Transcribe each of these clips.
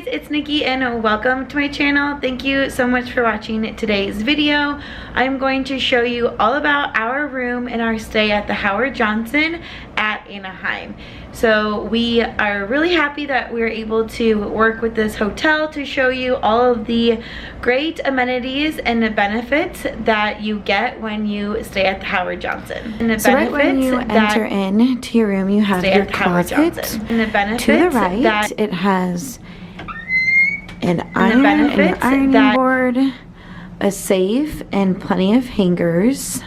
guys, it's Nikki and welcome to my channel. Thank you so much for watching today's video. I'm going to show you all about our room and our stay at the Howard Johnson at Anaheim. So we are really happy that we were able to work with this hotel to show you all of the great amenities and the benefits that you get when you stay at the Howard Johnson. And the so right when you enter into your room, you have your closet. And the benefits to the right, it has an ironing board, a safe, and plenty of hangers.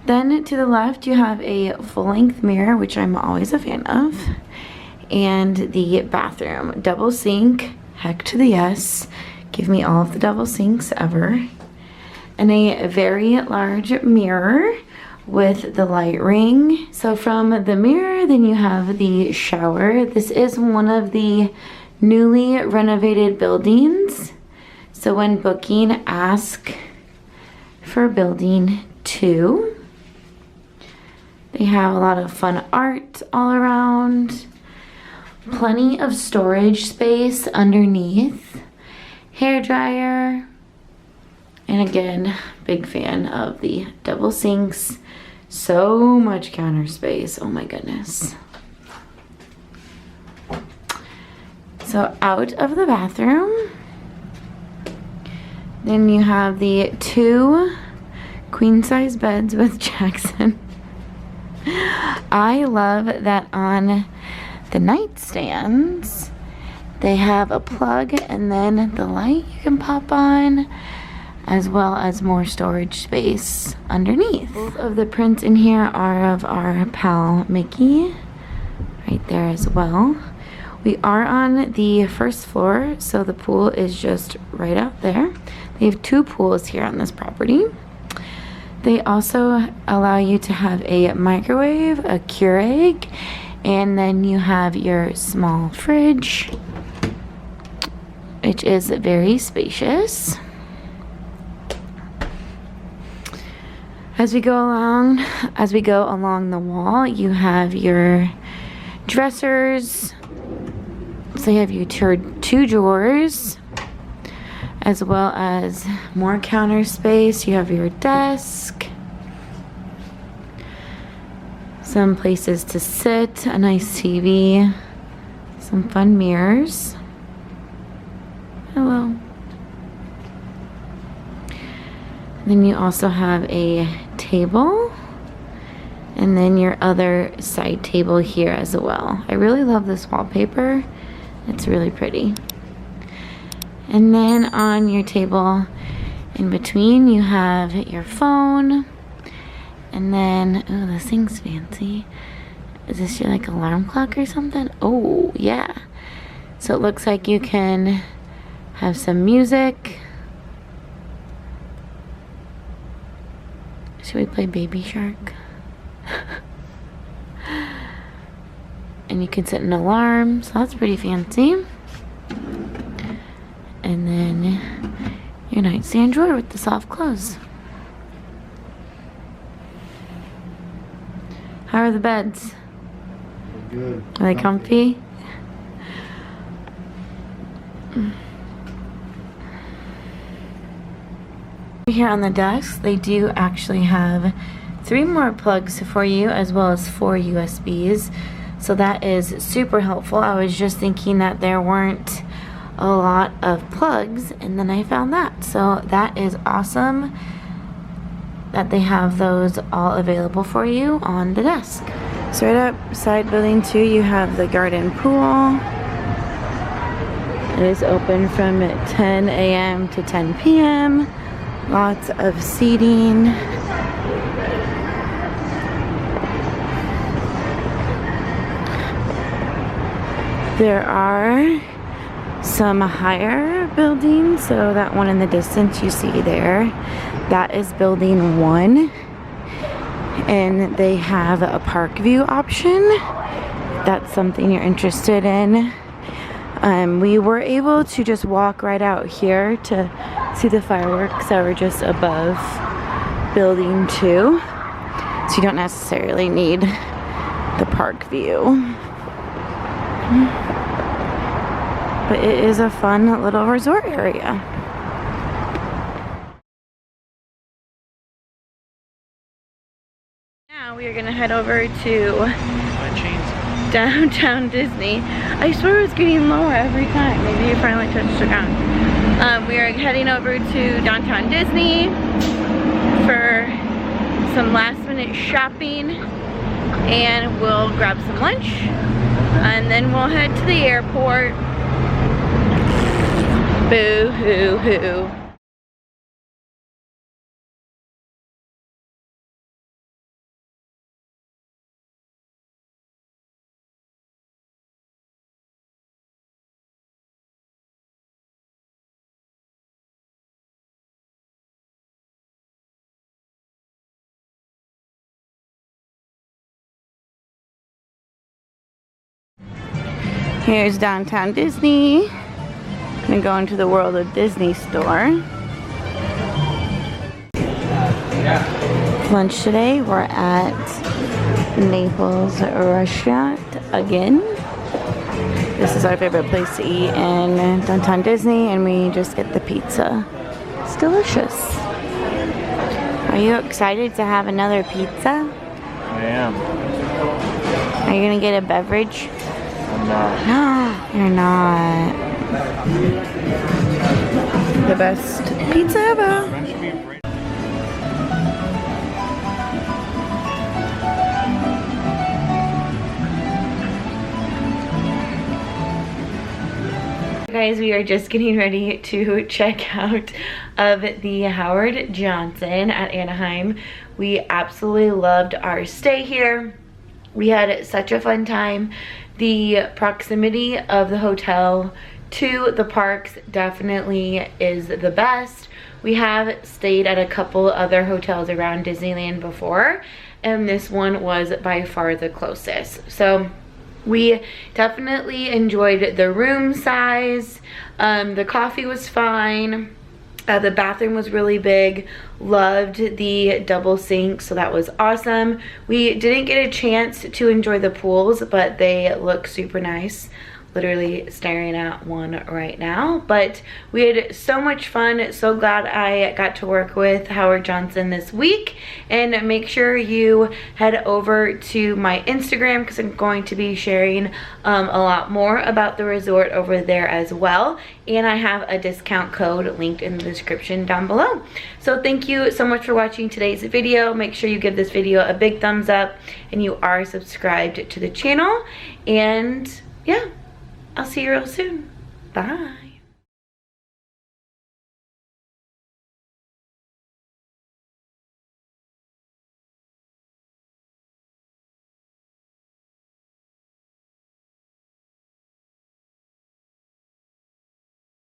Then to the left, you have a full-length mirror, which I'm always a fan of, and the bathroom. Double sink, heck to the yes. Give me all of the double sinks ever. And a very large mirror with the light ring. So from the mirror, then you have the shower. This is one of the newly renovated buildings. So when booking, ask for building 2. They have a lot of fun art all around. Plenty of storage space underneath. Hair dryer. And again, big fan of the double sinks. So much counter space. Oh my goodness. So out of the bathroom, then you have the 2 queen size beds with Jackson. I love that on the nightstands they have a plug and then the light you can pop on, as well as more storage space underneath. Both of the prints in here are of our pal Mickey, right there as well. We are on the first floor, so the pool is just right out there. They have 2 pools here on this property. They also allow you to have a microwave, a Keurig, and then you have your small fridge, which is very spacious. As we go along the wall, you have your dressers. So you have your 2 drawers, as well as more counter space. You have your desk, some places to sit, a nice TV, some fun mirrors. Hello. Then you also have a table, and then your other side table here as well. I really love this wallpaper. It's really pretty. And then on your table in between, you have your phone. And then, oh, this thing's fancy. Is this your like alarm clock or something? Oh, yeah. So it looks like you can have some music. Should we play Baby Shark? And you can set an alarm, so that's pretty fancy. And then your nightstand drawer with the soft clothes. How are the beds? Good. Are they comfy? Here on the desk, they do actually have 3 more plugs for you, as well as 4 USBs. So that is super helpful. I was just thinking that there weren't a lot of plugs, and then I found that. So that is awesome that they have those all available for you on the desk. So right outside building 2, you have the garden pool. It is open from 10 a.m. to 10 p.m. Lots of seating. There are some higher buildings, so that one in the distance you see there, that is building 1, and they have a park view option. That's something you're interested in. We were able to just walk right out here to see the fireworks that were just above building 2. so you don't necessarily need the park view. But it is a fun little resort area. Now we are gonna head over to downtown Disney. I swear it's getting lower every time. Maybe you finally touched the ground. We are heading over to downtown Disney for some last minute shopping, and we'll grab some lunch and then we'll head to the airport. Boo hoo hoo. Here's downtown Disney. Gonna go into the World of Disney store. Lunch today, we're at Naples restaurant again. This is our favorite place to eat in downtown Disney, and we just get the pizza. It's delicious. Are you excited to have another pizza? I am. Are you gonna get a beverage? I'm not. No, you're not. The best pizza ever. Guys, we are just getting ready to check out of the Howard Johnson at Anaheim. We absolutely loved our stay here. We had such a fun time. The proximity of the hotel to the parks definitely is the best. We have stayed at a couple other hotels around Disneyland before, and this one was by far the closest. So we definitely enjoyed the room size. The coffee was fine. The bathroom was really big. Loved the double sink, so that was awesome. We didn't get a chance to enjoy the pools, but they look super nice. Literally staring at one right now. But we had so much fun. So glad I got to work with Howard Johnson this week. And make sure you head over to my Instagram, because I'm going to be sharing a lot more about the resort over there as well. And I have a discount code linked in the description down below. So thank you so much for watching today's video. Make sure you give this video a big thumbs up and you are subscribed to the channel. And yeah, I'll see you real soon. Bye.